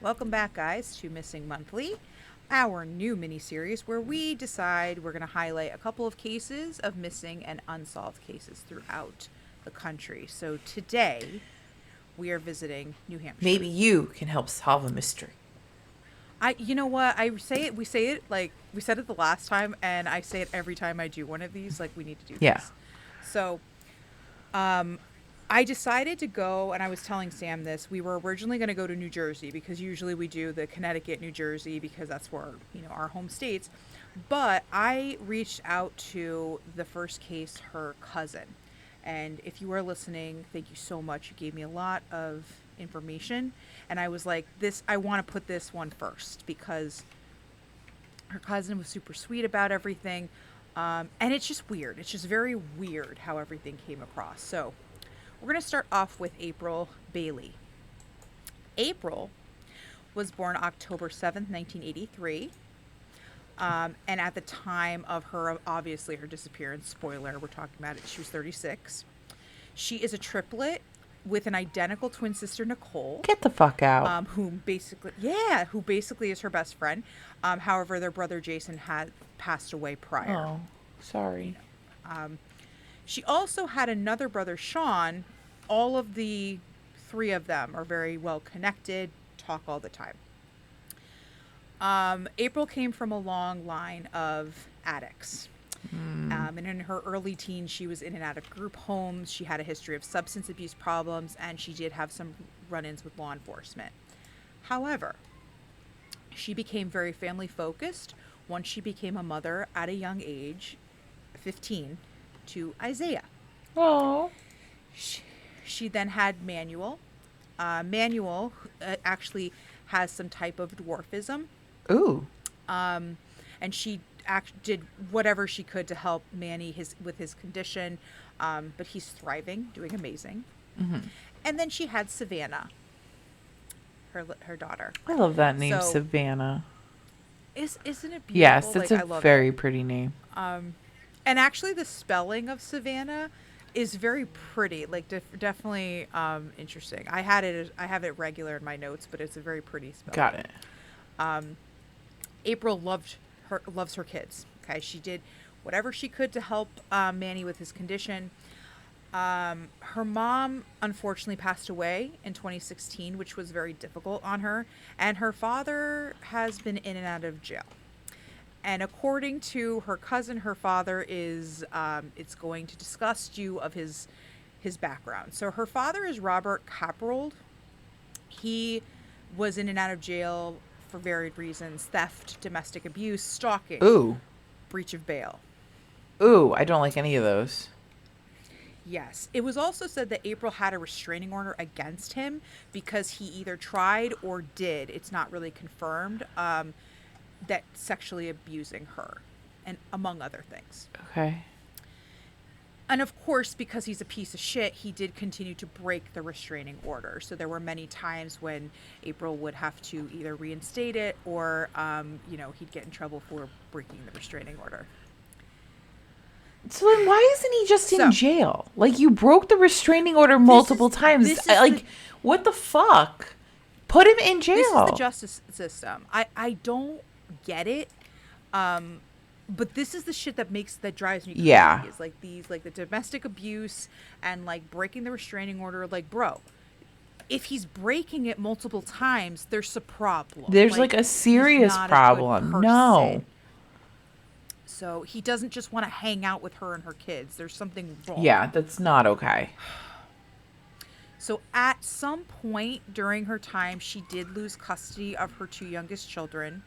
Welcome back, guys, to Missing Monthly, our new mini-series where we decide we're going to highlight a couple of cases of missing and unsolved cases throughout the country. So today, we are visiting New Hampshire. Maybe you can help solve a mystery. You know what? I say it. We say it like we said it the last time, and I say it every time I do one of these. Like we need to do Yeah. this. So, um, I decided to go, and I was telling Sam this. We were originally going to go to New Jersey because usually we do the Connecticut, New Jersey, because that's where, our home states. But I reached out to the first case, her cousin. And if you are listening, thank you so much. You gave me a lot of information. And I was like, I want to put this one first because her cousin was super sweet about everything. And it's just weird. It's just very weird how everything came across. So, we're going to start off with April Bailey. April was born October 7th, 1983. And at the time of obviously, her disappearance, spoiler, we're talking about it, she was 36. She is a triplet with an identical twin sister, Nicole. Get the fuck out. Who basically is her best friend. However, their brother Jason had passed away prior. Oh, sorry. She also had another brother, Sean. All of the three of them are very well connected, talk all the time. April came from a long line of addicts. And in her early teens, she was in and out of group homes. She had a history of substance abuse problems, and she did have some run-ins with law enforcement. However, she became very family focused once she became a mother at a young age, 15, to Isaiah. Oh. She then had Manuel. Manuel actually has some type of dwarfism. Ooh. And she did whatever she could to help Manny with his condition. But he's thriving, doing amazing. Mm-hmm. And then she had Savannah, her daughter. I love that name, So, Savannah. Isn't it beautiful? Yes, it's I a love very it. pretty name. And actually, the spelling of Savannah is very pretty. Like definitely interesting. I have it regular in my notes, but it's a very pretty spelling. Got it. April loves her kids. Okay, she did whatever she could to help Manny with his condition. Her mom unfortunately passed away in 2016, which was very difficult on her, and her father has been in and out of jail. And according to her cousin, her father is it's going to disgust you of his background. So her father is Robert Capold. He was in and out of jail for varied reasons: theft, domestic abuse, stalking, Ooh. breach of bail. Ooh, I don't like any of those. Yes. It was also said that April had a restraining order against him because he either tried or did, it's not really confirmed, that sexually abusing her, and among other things. Okay. And of course, because he's a piece of shit, he did continue to break the restraining order. So there were many times when April would have to either reinstate it or, he'd get in trouble for breaking the restraining order. So then why isn't he just in jail? Like, you broke the restraining order multiple times. What the fuck? Put him in jail. This is the justice system. I don't get it. But this is the shit that drives me crazy. Yeah. Is like the domestic abuse and like breaking the restraining order. Like, bro, if he's breaking it multiple times, there's a problem. There's like a serious problem. No. So he doesn't just want to hang out with her and her kids. There's something wrong. Yeah, that's not okay. So at some point during her time, she did lose custody of her two youngest children,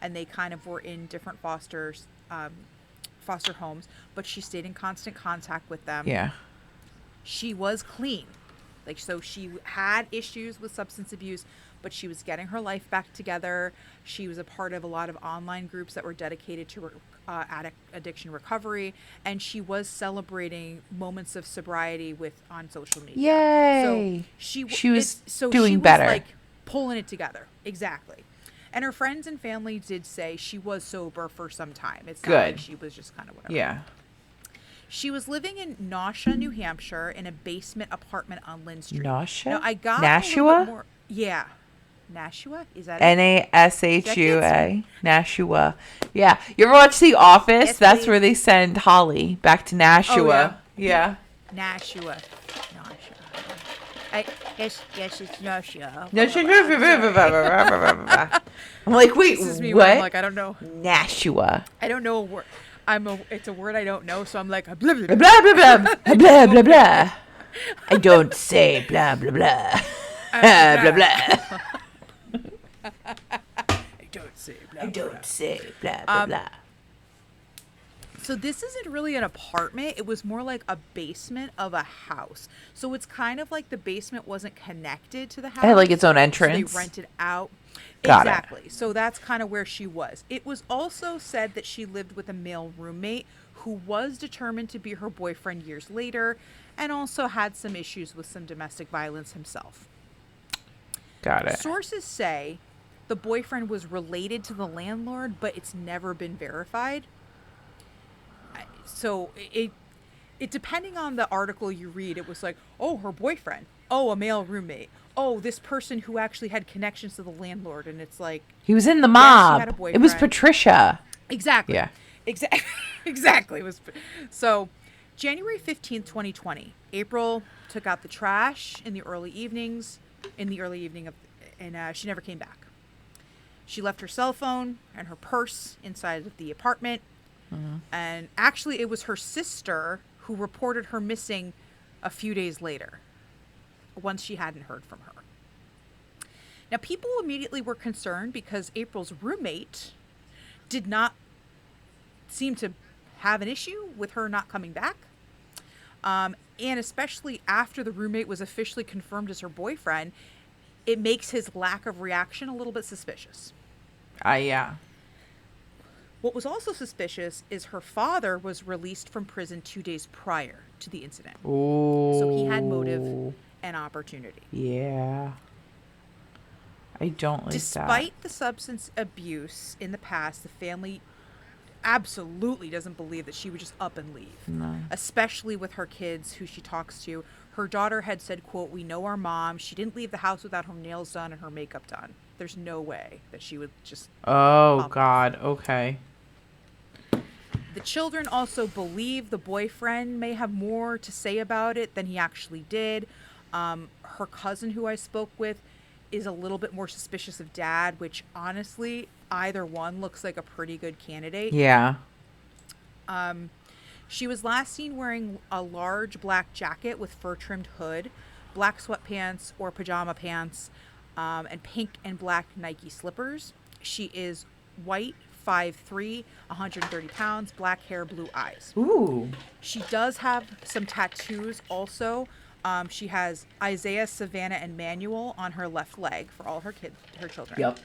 and they kind of were in different foster homes, but she stayed in constant contact with them. Yeah. She was clean. So she had issues with substance abuse, but she was getting her life back together. She was a part of a lot of online groups that were dedicated to addiction recovery, and she was celebrating moments of sobriety on social media. Yay! So she was doing better. Like pulling it together. Exactly. And her friends and family did say she was sober for some time. It's not like she was just kind of whatever. Yeah. She was living in Nashua, New Hampshire, in a basement apartment on Lynn Street. Nashua? Now, I got Nashua? Yeah. Nashua? Is that it? Nashua. Nashua. Yeah. You ever watch The Office? Yes, That's please. where they send Holly back to Nashua. Yeah. Nashua. Yes, it's Nashua. I'm like, wait, This is me what? when I'm like, I don't know. Nashua. I don't know a word. It's a word I don't know, so I'm like, blah, blah, Blah, blah. blah, blah, blah, blah, blah, blah. I don't say blah, blah, blah. Blah, blah. I don't say blah, I blah, don't blah. say blah, blah, blah. So this isn't really an apartment. It was more like a basement of a house. So it's kind of like the basement wasn't connected to the house. It had like its own So entrance. they rented out. Got it. Exactly. So that's kind of where she was. It was also said that she lived with a male roommate who was determined to be her boyfriend years later and also had some issues with some domestic violence himself. Got it. Sources say the boyfriend was related to the landlord, but it's never been verified. So it depending on the article you read, it was like, oh, her boyfriend, oh, a male roommate, oh, this person who actually had connections to the landlord, and it's like He was in the yes, mob. she had a It was boyfriend. Patricia. Exactly. Yeah. Exactly. It was so January 15th, 2020. April took out the trash in the early evening and she never came back. She left her cell phone and her purse inside of the apartment. And actually, it was her sister who reported her missing a few days later, once she hadn't heard from her. Now, people immediately were concerned because April's roommate did not seem to have an issue with her not coming back. And especially after the roommate was officially confirmed as her boyfriend, it makes his lack of reaction a little bit suspicious. Yeah. What was also suspicious is her father was released from prison 2 days prior to the incident. Oh. So he had motive and opportunity. Yeah. I don't like Despite the substance abuse in the past, the family absolutely doesn't believe that she would just up and leave. No. Especially with her kids who she talks to. Her daughter had said, quote, "We know our mom. She didn't leave the house without her nails done and her makeup done. There's no way that she would just..." Oh, God. Okay. The children also believe the boyfriend may have more to say about it than he actually did. Her cousin, who I spoke with, is a little bit more suspicious of dad, which honestly, either one looks like a pretty good candidate. Yeah. She was last seen wearing a large black jacket with fur-trimmed hood, black sweatpants or pajama pants, and pink and black Nike slippers. She is white, 5'3", 130 pounds, black hair, blue eyes. Ooh. She does have some tattoos also. She has Isaiah, Savannah, and Manuel on her left leg for all her children. Yep.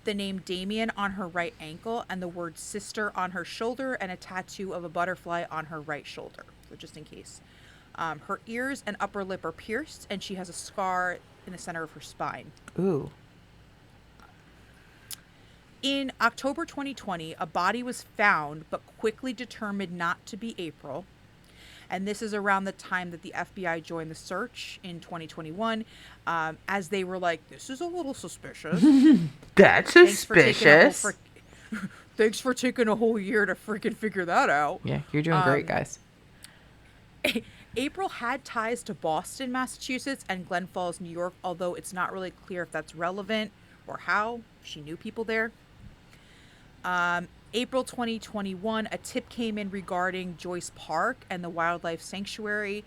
The name Damien on her right ankle and the word sister on her shoulder and a tattoo of a butterfly on her right shoulder. So just in case. Her ears and upper lip are pierced and she has a scar in the center of her spine. Ooh. In October 2020, a body was found but quickly determined not to be April. And this is around the time that the FBI joined the search in 2021, as they were like, this is a little suspicious. That's suspicious. Thanks for taking a whole year to freaking figure that out. Yeah, you're doing great, guys. April had ties to Boston, Massachusetts, and Glen Falls, New York, although it's not really clear if that's relevant or how she knew people there. April 2021, a tip came in regarding Joyce Park and the wildlife sanctuary.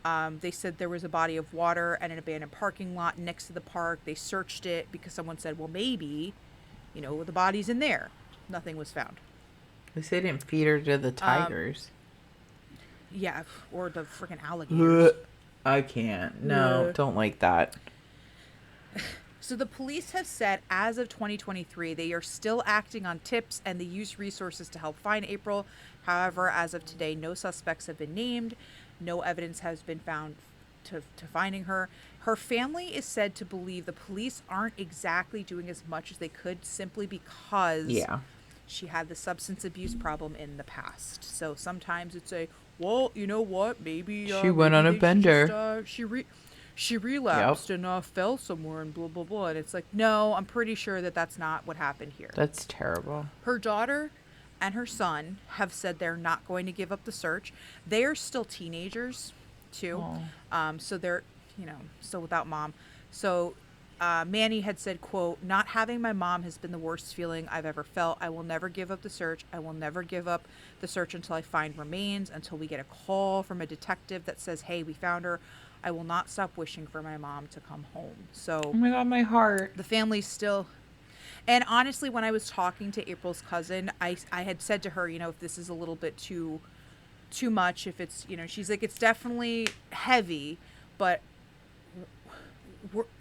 They said there was a body of water and an abandoned parking lot next to the park. They searched it because someone said, well, maybe, the body's in there. Nothing was found. They say they didn't feed her to the tigers. Yeah, or the freaking alligators. I can't. No, don't like that. So the police have said as of 2023, they are still acting on tips and they use resources to help find April. However, as of today, no suspects have been named. No evidence has been found to finding her. Her family is said to believe the police aren't exactly doing as much as they could simply because she had the substance abuse problem in the past. So sometimes it's well, you know what? Maybe she went on a bender. she relapsed and fell somewhere and blah, blah, blah. And it's like, no, I'm pretty sure that that's not what happened here. That's terrible. Her daughter and her son have said they're not going to give up the search. They are still teenagers, too. So they're, still without mom. So Manny had said, quote, "Not having my mom has been the worst feeling I've ever felt. I will never give up the search. I will never give up the search until I find remains, until we get a call from a detective that says, hey, we found her. I will not stop wishing for my mom to come home." So, oh my God, my heart. The family's still. And honestly, when I was talking to April's cousin, I had said to her, if this is a little bit too much, if it's, she's like, it's definitely heavy, but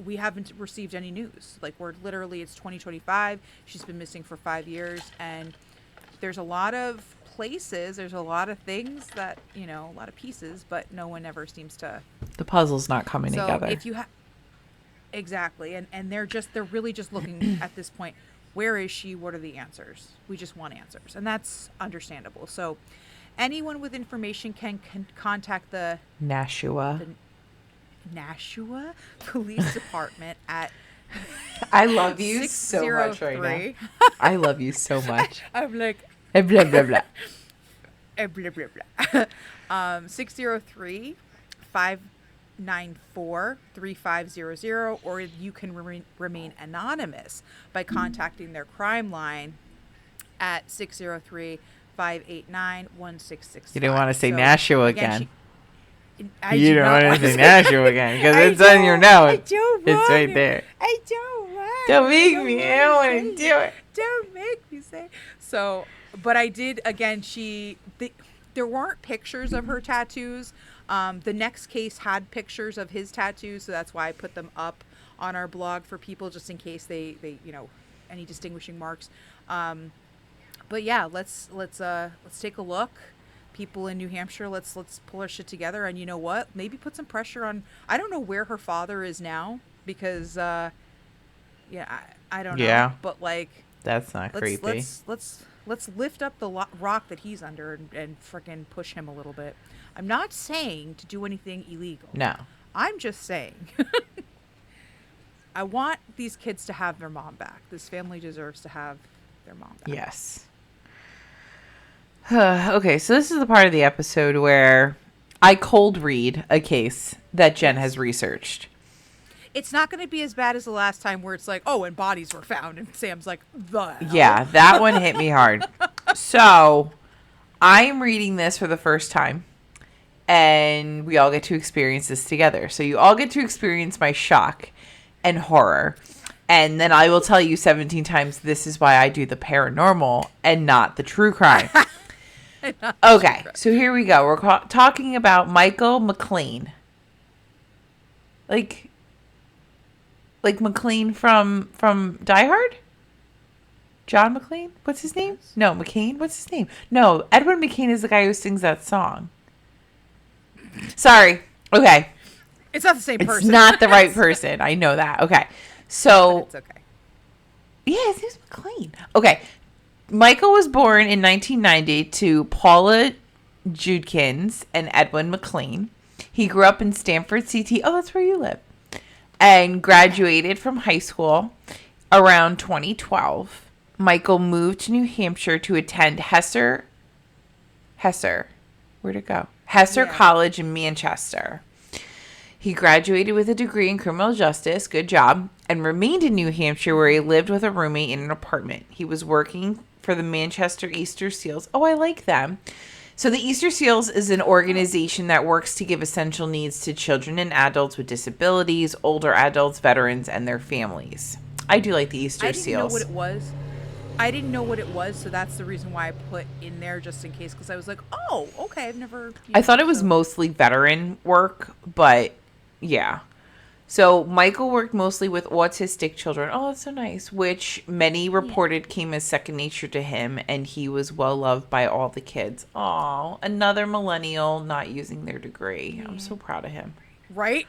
we haven't received any news. Like, we're literally, it's 2025. She's been missing for 5 years, and there's a lot of places, there's a lot of things that, a lot of pieces, but no one ever seems to. The puzzle's not coming together. If you have. Exactly. And they're really just looking at this point, where is she? What are the answers? We just want answers. And that's understandable. So anyone with information can contact the Nashua Police Department at I love you so much right now. I love you so much. I'm like blah blah blah. Blah blah blah. 603-594-3500, or you can remain anonymous by contacting their crime line at 603-589-1665. You didn't want to say Nashua again. You don't want to say Nashua again because it's on your note. It's right there. I don't want. Don't make me. I don't want to do it. Don't make me say. So, but I did again. There weren't pictures of her tattoos. The next case had pictures of his tattoos, so that's why I put them up on our blog for people just in case they any distinguishing marks. But yeah, let's take a look. People in New Hampshire, let's pull our shit together, and you know what? Maybe put some pressure on. I don't know where her father is now because I don't know. Yeah, but like that's not creepy. Let's lift up the rock that he's under and frickin' push him a little bit. I'm not saying to do anything illegal. No. I'm just saying I want these kids to have their mom back. This family deserves to have their mom back. Yes. Okay, so this is the part of the episode where I cold read a case that Jen has researched. It's not going to be as bad as the last time where it's like, oh, and bodies were found. And Sam's like, the hell? Yeah, that one hit me hard. So I'm reading this for the first time. And we all get to experience this together. So you all get to experience my shock and horror. And then I will tell you 17 times, this is why I do the paranormal and not the true crime. Okay, so here we go. We're talking about Michael McClain. Like McClain from Die Hard? John McClain? What's his name? No, McCain? What's his name? No, Edwin McCain is the guy who sings that song. Sorry. Okay. It's not the same person. It's not the right person. I know that. Okay. So. It's okay. Yeah, his name's McClain. Okay. Michael was born in 1990 to Paula Judkins and Edwin McClain. He grew up in Stamford, CT. Oh, that's where you live. And graduated from high school around 2012. Michael moved to New Hampshire to attend Hesser. Where'd it go? Hesser College in Manchester. He graduated with a degree in criminal justice, good job, and remained in New Hampshire where he lived with a roommate in an apartment. He was working for the Manchester Easter Seals. Oh, I like them. So the Easter Seals is an organization that works to give essential needs to children and adults with disabilities, older adults, veterans, and their families. I do like the Easter Seals. I didn't know what it was, so that's the reason why I put in there just in case, because I was like, oh, okay, I've never... I thought it was mostly veteran work, but yeah. So Michael worked mostly with autistic children. Oh, that's so nice. Which many reported came as second nature to him, and he was well loved by all the kids. Oh, another millennial not using their degree. I'm so proud of him. Right?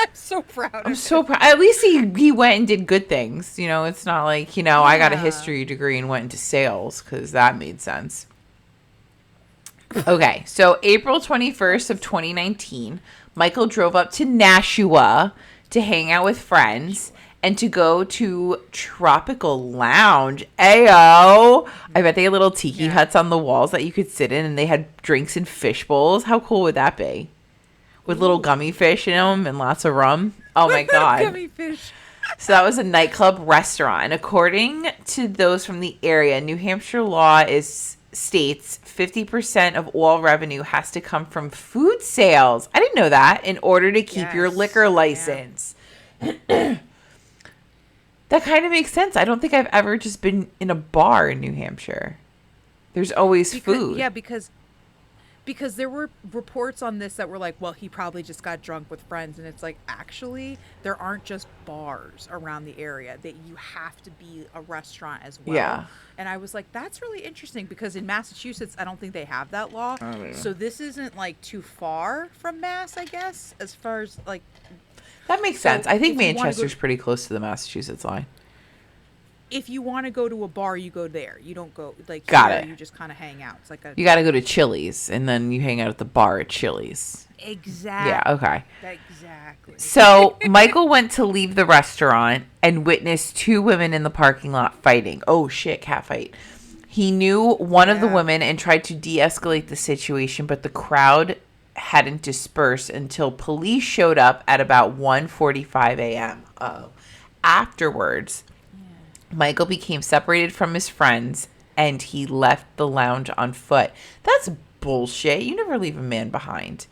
I'm so proud of him. So proud. At least he went and did good things. You know, it's not like, I got a history degree and went into sales, because that made sense. Okay, so April 21st of 2019, Michael drove up to Nashua to hang out with friends and to go to Tropical Lounge. Ayo! I bet they had little tiki huts on the walls that you could sit in, and they had drinks and fish bowls. How cool would that be? With little gummy fish in them and lots of rum. Oh my God. Gummy fish. So that was a nightclub restaurant. And according to those from the area, New Hampshire law states 50% of all revenue has to come from food sales. I didn't know that. In order to keep your liquor license. Yeah. That kind of makes sense. I don't think I've ever just been in a bar in New Hampshire. There's always food. Yeah, because there were reports on this that were like, well, he probably just got drunk with friends. And it's like, actually, there aren't just bars around the area, that you have to be a restaurant as well. Yeah. And I was like, that's really interesting, because in Massachusetts, I don't think they have that law. Oh, yeah. So this isn't like too far from Mass, I guess, as far as like. That makes sense. I think Manchester's pretty close to the Massachusetts line. If you want to go to a bar, you go there. You don't go like Got here, it. You just kind of hang out. It's like you got to go to Chili's, and then you hang out at the bar at Chili's. Exactly. Yeah. Okay. Exactly. So Michael went to leave the restaurant and witnessed two women in the parking lot fighting. Oh shit, cat fight. He knew one of the women and tried to de-escalate the situation, but the crowd hadn't dispersed until police showed up at about 1:45 a.m. Afterwards, Michael became separated from his friends and he left the lounge on foot. That's bullshit. You never leave a man behind.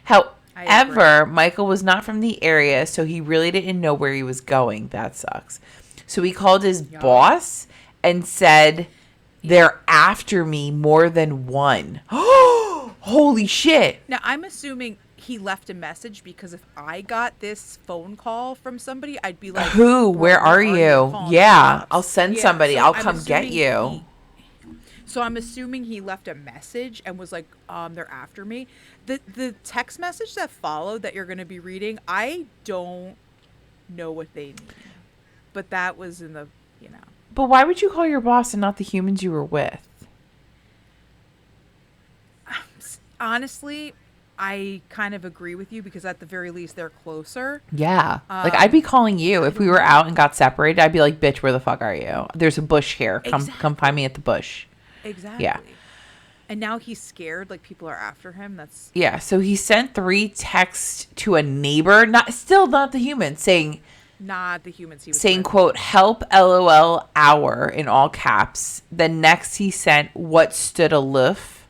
However, Michael was not from the area, so he really didn't know where he was going. That sucks. So he called his boss and said, "They're after me more than one." Holy shit. Now, I'm assuming he left a message, because if I got this phone call from somebody, I'd be like, who? Where are you? Yeah, I'll send somebody. So I'll come get you. So I'm assuming he left a message and was like, they're after me. The text message that followed that you're going to be reading, I don't know what they mean. But that was in the, But why would you call your boss and not the humans you were with? Honestly, I kind of agree with you, because at the very least they're closer. Yeah. Like, I'd be calling you if we were out and got separated. I'd be like, bitch, where the fuck are you? There's a bush here. Come find me at the bush. Exactly. Yeah. And now he's scared, like people are after him. Yeah, so he sent 3 texts to a neighbor, not the human, saying not the humans he was saying, with. quote, "Help LOL hour," in all caps. Then next he sent "What stood aloof,"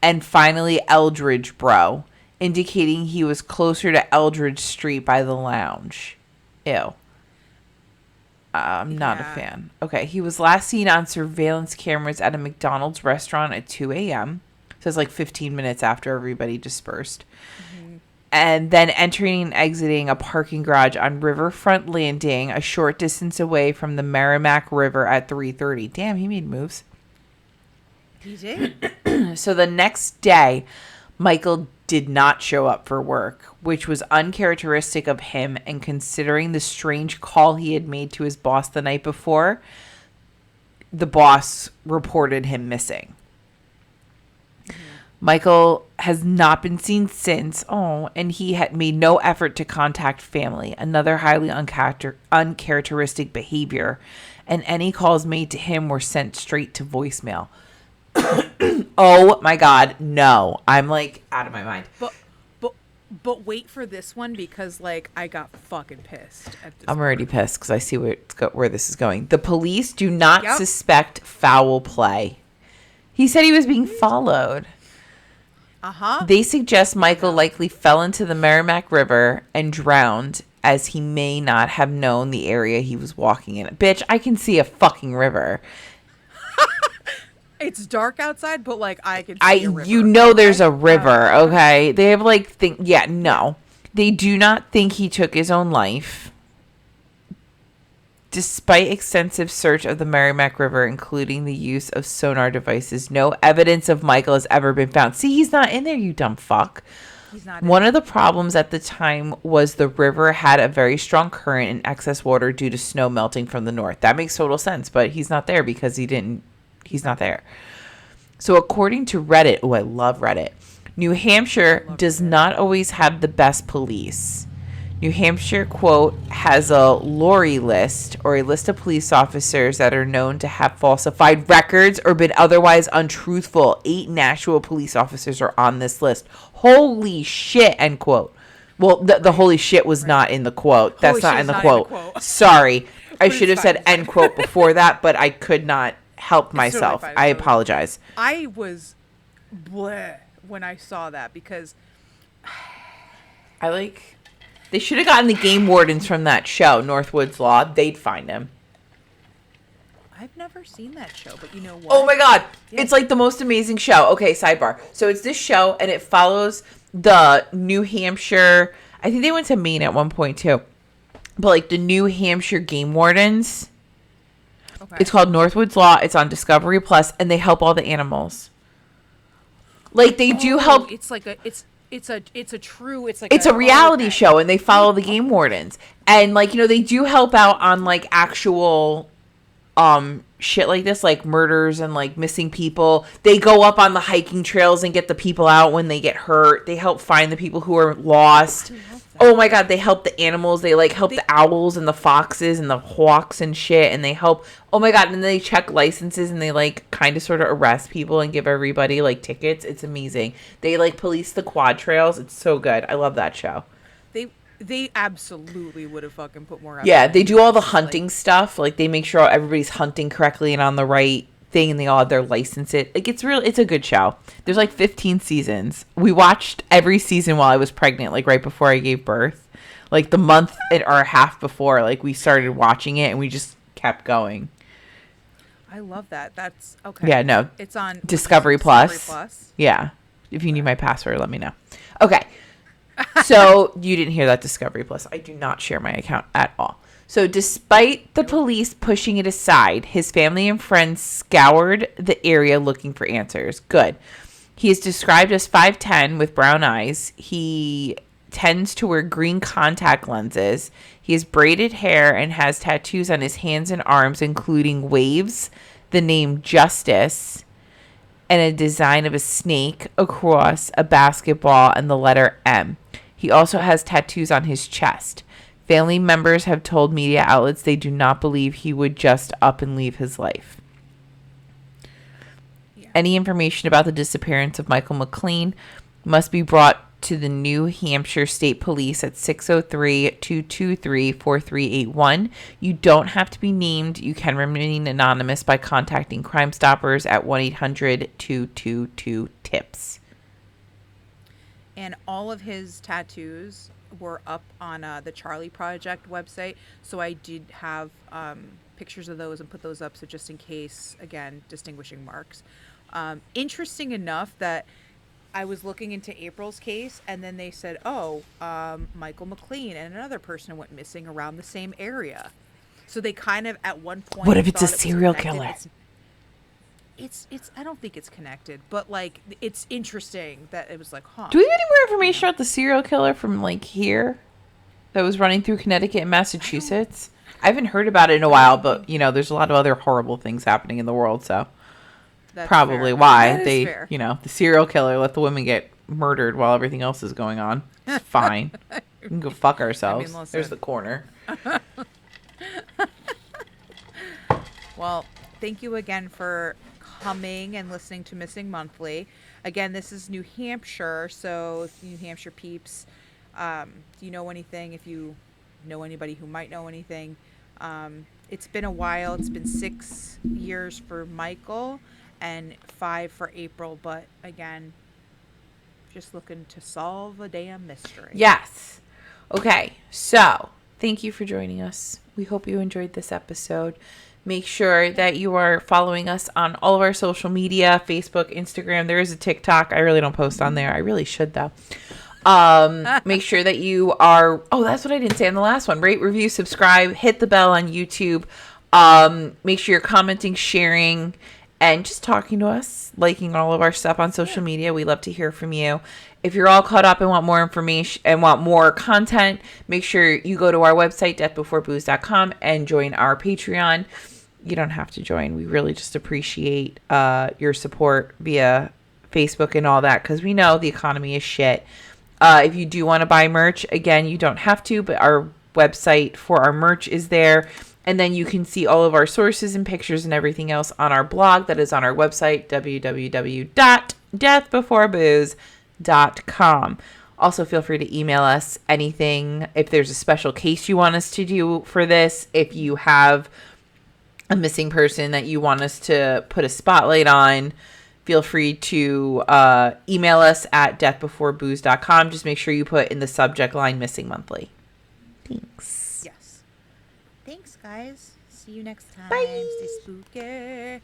and finally "Eldridge bro," indicating he was closer to Eldridge Street by the lounge. Ew. I'm not a fan. Okay, he was last seen on surveillance cameras at a McDonald's restaurant at 2 a.m. So it's like 15 minutes after everybody dispersed. Mm-hmm. And then entering and exiting a parking garage on Riverfront Landing, a short distance away from the Merrimack River at 3:30. Damn, he made moves. He did. So the next day, Michael did not show up for work, which was uncharacteristic of him, and considering the strange call he had made to his boss the night before, the boss reported him missing. Mm-hmm. Michael has not been seen since. And he had made no effort to contact family, another highly uncharacteristic behavior, and any calls made to him were sent straight to voicemail. Oh my God, no. I'm like out of my mind. But wait for this one, because like I got fucking pissed at this. I'm already pissed because I see where this is going. The police do not suspect foul play. He said he was being followed. They suggest Michael likely fell into the Merrimack River and drowned, as he may not have known the area he was walking in. Bitch, I can see a fucking river. It's dark outside, but like I can see a river. There's a river, okay? They have no. They do not think he took his own life. Despite extensive search of the Merrimack River, including the use of sonar devices, no evidence of Michael has ever been found. See, he's not in there, you dumb fuck. He's not. One of the problems at the time was the river had a very strong current and excess water due to snow melting from the north. That makes total sense, but he's not there because he's not there. So according to Reddit, I love Reddit, New Hampshire does not always have the best police. New Hampshire, quote, has a lorry list, or a list of police officers that are known to have falsified records or been otherwise untruthful. 8 Nashua police officers are on this list. Holy shit, end quote. Well, the holy shit was not in the quote. That's not in the quote. Sorry. I should have said end quote before that, but I could not help myself. Totally I apologize. I was bleh when I saw that because they should have gotten the game wardens from that show, Northwoods Law. They'd find him. I've never seen that show, but you know what? Oh my God. Yeah. It's like the most amazing show. Okay, sidebar. So it's this show, and it follows the New Hampshire. I think they went to Maine at one point too. But like the New Hampshire game wardens. Okay. It's called Northwoods Law. It's on Discovery Plus, and they help all the animals. Like they do help. It's like a it's a reality show, and they follow the game wardens, and like, you know, they do help out on like actual shit like this, like murders and like missing people. They go up on the hiking trails and get the people out when they get hurt. They help find the people who are lost. Oh my God, they help the animals. They like help the owls and the foxes and the hawks and shit, and they help. Oh my God, and they check licenses, and they like kind of sort of arrest people and give everybody like tickets. It's amazing. They like police the quad trails. It's so good. I love that show. They absolutely would have fucking put more effort. Yeah, they do all the hunting stuff. Like they make sure everybody's hunting correctly and on the right thing, and they all have their licenses. Like it's a good show. There's like 15 seasons. We watched every season while I was pregnant, like right before I gave birth. Like the month or a half before, like we started watching it, and we just kept going. I love that. That's okay. Yeah, no. It's on Discovery Plus. Yeah. If you need my password, let me know. Okay. So you didn't hear that, Discovery Plus. I do not share my account at all. So despite the police pushing it aside, his family and friends scoured the area looking for answers. Good. He is described as 5'10" with brown eyes. He tends to wear green contact lenses. He has braided hair and has tattoos on his hands and arms, including waves, the name Justice, and a design of a snake, a cross, a basketball, and the letter M. He also has tattoos on his chest. Family members have told media outlets they do not believe he would just up and leave his life. Yeah. Any information about the disappearance of Michael McClain must be brought to the New Hampshire State Police at 603-223-4381. You don't have to be named. You can remain anonymous by contacting Crime Stoppers at 1-800-222-TIPS. And all of his tattoos were up on the Charlie Project website. So I did have pictures of those and put those up. So just in case, again, distinguishing marks. Interesting enough that I was looking into April's case, and then they said, Michael McClain and another person went missing around the same area. So they kind of at one point. What if it's a serial killer? It's I don't think it's connected, but like it's interesting that it was like, huh. Do we have any more information about the serial killer from like here that was running through Connecticut and Massachusetts? I haven't heard about it in a while, but you know, there's a lot of other horrible things happening in the world, so that's probably fair. Why they, fair. You know, the serial killer let the women get murdered while everything else is going on. It's fine. We can go fuck ourselves. There's the corner. Well, thank you again for coming and listening to Missing Monthly. Again, this is New Hampshire, so New Hampshire peeps, do you know anything? If you know anybody who might know anything, it's been a while. It's been 6 years for Michael and 5 for April, but again, just looking to solve a damn mystery. Yes. Okay, so thank you for joining us. We hope you enjoyed this episode. Make sure that you are following us on all of our social media, Facebook, Instagram. There is a TikTok. I really don't post on there. I really should, though. Make sure that you are... Oh, that's what I didn't say on the last one. Rate, review, subscribe, hit the bell on YouTube. Make sure you're commenting, sharing, and just talking to us, liking all of our stuff on social media. We love to hear from you. If you're all caught up and want more information and want more content, make sure you go to our website, deathbeforebooze.com, and join our Patreon. you don't have to join. We really just appreciate your support via Facebook and all that, because we know the economy is shit. If you do want to buy merch, again, you don't have to, but our website for our merch is there. And then you can see all of our sources and pictures and everything else on our blog that is on our website, www.deathbeforebooze.com. Also, feel free to email us anything. If there's a special case you want us to do for this, if you have a missing person that you want us to put a spotlight on, feel free to email us at deathbeforebooze.com. Just make sure you put in the subject line missing monthly. Thanks. Yes. Thanks, guys. See you next time. Bye. Stay spooky.